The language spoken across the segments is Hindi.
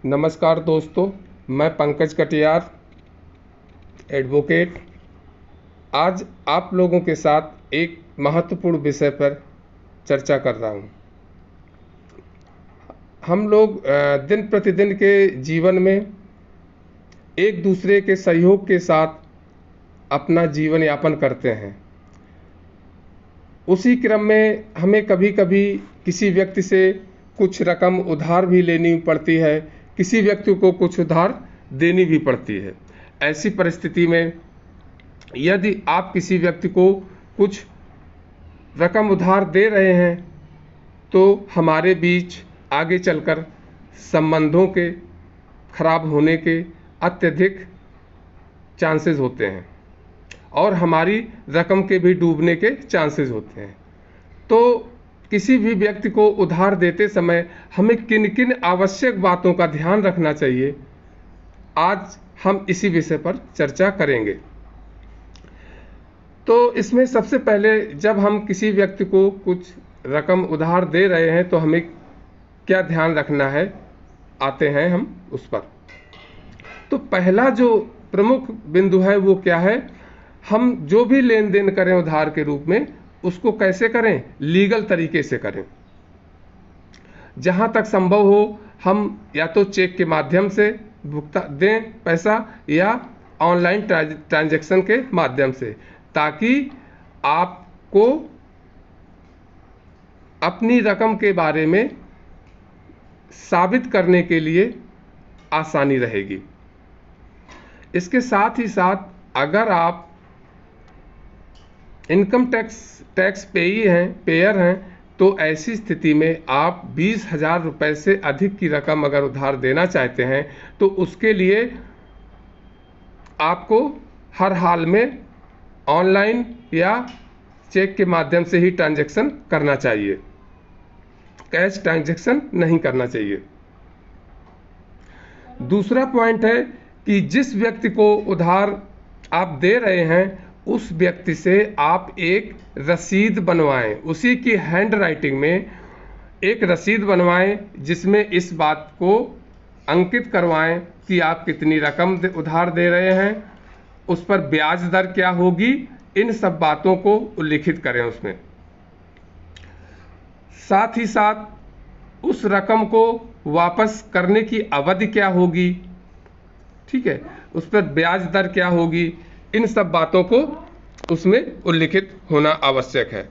नमस्कार दोस्तों, मैं पंकज कटियार एडवोकेट आज आप लोगों के साथ एक महत्वपूर्ण विषय पर चर्चा कर रहा हूं। हम लोग दिन प्रतिदिन के जीवन में एक दूसरे के सहयोग के साथ अपना जीवन यापन करते हैं। उसी क्रम में हमें कभी कभी किसी व्यक्ति से कुछ रकम उधार भी लेनी पड़ती है, किसी व्यक्ति को कुछ उधार देनी भी पड़ती है। ऐसी परिस्थिति में यदि आप किसी व्यक्ति को कुछ रकम उधार दे रहे हैं तो हमारे बीच आगे चलकर संबंधों के खराब होने के अत्यधिक चांसेस होते हैं और हमारी रकम के भी डूबने के चांसेस होते हैं। तो किसी भी व्यक्ति को उधार देते समय हमें किन किन आवश्यक बातों का ध्यान रखना चाहिए, आज हम इसी विषय पर चर्चा करेंगे। तो इसमें सबसे पहले जब हम किसी व्यक्ति को कुछ रकम उधार दे रहे हैं तो हमें क्या ध्यान रखना है, आते हैं हम उस पर। तो पहला जो प्रमुख बिंदु है वो क्या है, हम जो भी लेन देन करें उधार के रूप में उसको कैसे करें, लीगल तरीके से करें। जहां तक संभव हो हम या तो चेक के माध्यम से भुगतान दें पैसा या ऑनलाइन ट्रांजैक्शन के माध्यम से, ताकि आपको अपनी रकम के बारे में साबित करने के लिए आसानी रहेगी। इसके साथ ही साथ अगर आप इनकम टैक्स पेयर हैं तो ऐसी स्थिति में आप 20,000 रुपये से अधिक की रकम अगर उधार देना चाहते हैं तो उसके लिए आपको हर हाल में ऑनलाइन या चेक के माध्यम से ही ट्रांजैक्शन करना चाहिए, कैश ट्रांजैक्शन नहीं करना चाहिए। दूसरा पॉइंट है कि जिस व्यक्ति को उधार आप दे रहे हैं उस व्यक्ति से आप एक रसीद बनवाएं, उसी की हैंड राइटिंग में एक रसीद बनवाएं जिसमें इस बात को अंकित करवाएं कि आप कितनी रकम उधार दे रहे हैं, उस पर ब्याज दर क्या होगी, इन सब बातों को उल्लिखित करें उसमें। साथ ही साथ उस रकम को वापस करने की अवधि क्या होगी, ठीक है, उस पर ब्याज दर क्या होगी, इन सब बातों को उसमें उल्लिखित होना आवश्यक है।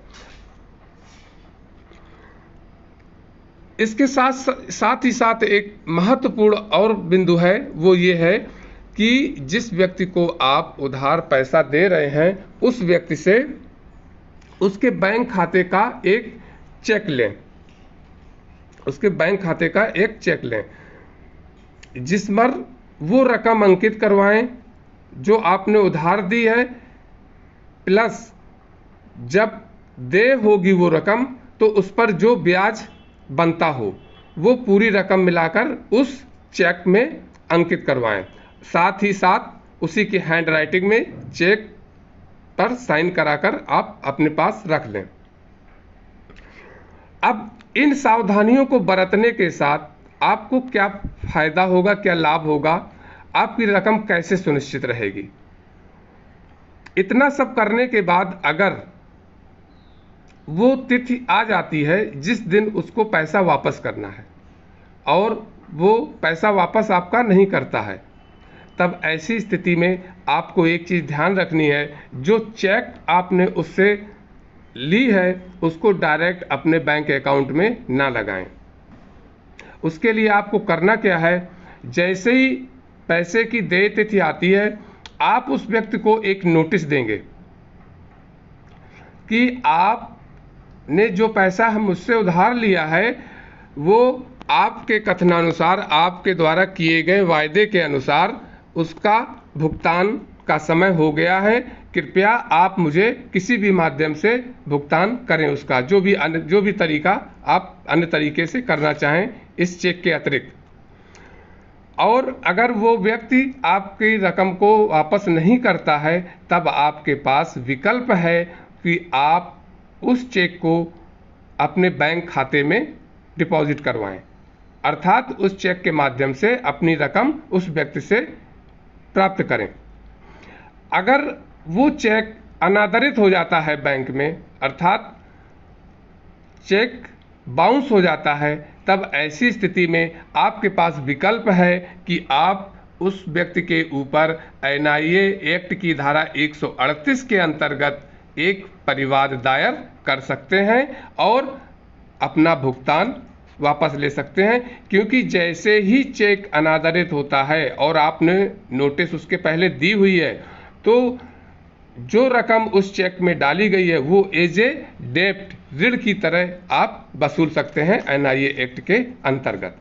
इसके साथ ही साथ एक महत्वपूर्ण और बिंदु है, वो ये है कि जिस व्यक्ति को आप उधार पैसा दे रहे हैं उस व्यक्ति से उसके बैंक खाते का एक चेक लें, उसके बैंक खाते का एक चेक लें, जिस पर वो रकम अंकित करवाएं जो आपने उधार दी है, प्लस जब दे होगी वो रकम तो उस पर जो ब्याज बनता हो वो पूरी रकम मिलाकर उस चेक में अंकित करवाएं। साथ ही साथ उसी की हैंड राइटिंग में चेक पर साइन कराकर आप अपने पास रख लें। अब इन सावधानियों को बरतने के साथ आपको क्या फायदा होगा, क्या लाभ होगा, आपकी रकम कैसे सुनिश्चित रहेगी। इतना सब करने के बाद अगर वो तिथि आ जाती है जिस दिन उसको पैसा वापस करना है और वो पैसा वापस आपका नहीं करता है, तब ऐसी स्थिति में आपको एक चीज़ ध्यान रखनी है, जो चेक आपने उससे ली है उसको डायरेक्ट अपने बैंक अकाउंट में ना लगाएं। उसके लिए आपको करना क्या है, जैसे ही पैसे की देय तिथि आती है आप उस व्यक्ति को एक नोटिस देंगे कि आपने जो पैसा हम मुझसे उधार लिया है वो आपके कथनानुसार, आपके द्वारा किए गए वायदे के अनुसार उसका भुगतान का समय हो गया है, कृपया आप मुझे किसी भी माध्यम से भुगतान करें, उसका जो भी तरीका आप अन्य तरीके से करना चाहें इस चेक के अतिरिक्त। और अगर वो व्यक्ति आपकी रकम को वापस नहीं करता है तब आपके पास विकल्प है कि आप उस चेक को अपने बैंक खाते में डिपॉजिट करवाएं। अर्थात उस चेक के माध्यम से अपनी रकम उस व्यक्ति से प्राप्त करें। अगर वो चेक अनादरित हो जाता है बैंक में, अर्थात चेक बाउंस हो जाता है, तब ऐसी स्थिति में आपके पास विकल्प है कि आप उस व्यक्ति के ऊपर एनआईए एक्ट की धारा 138 के अंतर्गत एक परिवाद दायर कर सकते हैं और अपना भुगतान वापस ले सकते हैं। क्योंकि जैसे ही चेक अनादरित होता है और आपने नोटिस उसके पहले दी हुई है, तो जो रकम उस चेक में डाली गई है वो एज ए डेब्ट, ऋण की तरह आप वसूल सकते हैं एनआईए एक्ट के अंतर्गत।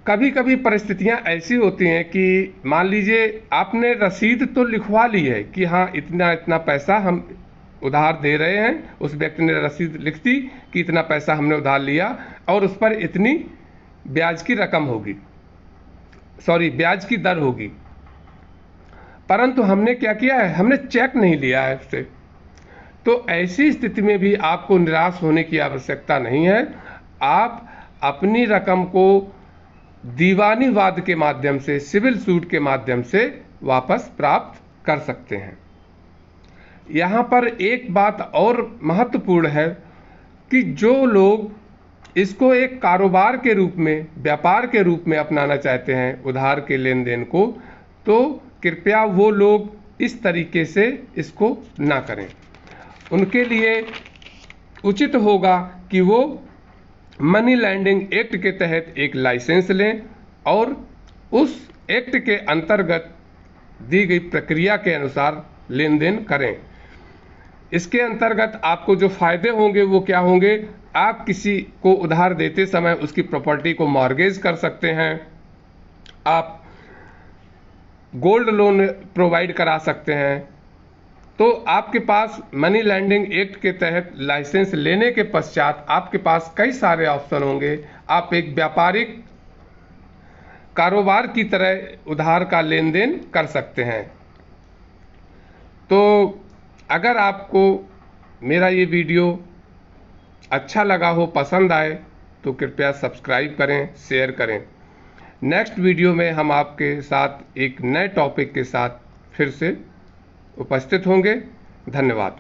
कभी कभी परिस्थितियां ऐसी होती हैं कि मान लीजिए आपने रसीद तो लिखवा ली है कि हाँ इतना इतना पैसा हम उधार दे रहे हैं, उस व्यक्ति ने रसीद लिख दी कि इतना पैसा हमने उधार लिया और उस पर इतनी ब्याज की रकम होगी, ब्याज की दर होगी, परंतु हमने क्या किया है, हमने चेक नहीं लिया है उससे। तो ऐसी स्थिति में भी आपको निराश होने की आवश्यकता नहीं है। आप अपनी रकम को दीवानी वाद के माध्यम से, सिविल सूट के माध्यम से वापस प्राप्त कर सकते हैं। यहाँ पर एक बात और महत्वपूर्ण है कि जो लोग इसको एक कारोबार के रूप में, व्यापार के रूप में अपनाना चाहते हैं उधार के लेन देन को, तो कृपया वो लोग इस तरीके से इसको ना करें। उनके लिए उचित होगा कि वो मनी लैंडिंग एक्ट के तहत एक लाइसेंस लें और उस एक्ट के अंतर्गत दी गई प्रक्रिया के अनुसार लेन देन करें। इसके अंतर्गत आपको जो फायदे होंगे वो क्या होंगे, आप किसी को उधार देते समय उसकी प्रॉपर्टी को मॉर्गेज कर सकते हैं, आप गोल्ड लोन प्रोवाइड करा सकते हैं। तो आपके पास मनी लैंडिंग एक्ट के तहत लाइसेंस लेने के पश्चात आपके पास कई सारे ऑप्शन होंगे। आप एक व्यापारिक कारोबार की तरह उधार का लेन देन कर सकते हैं। तो अगर आपको मेरा ये वीडियो अच्छा लगा हो, पसंद आए, तो कृपया सब्सक्राइब करें, शेयर करें। नेक्स्ट वीडियो में हम आपके साथ एक नए टॉपिक के साथ फिर से उपस्थित होंगे। धन्यवाद।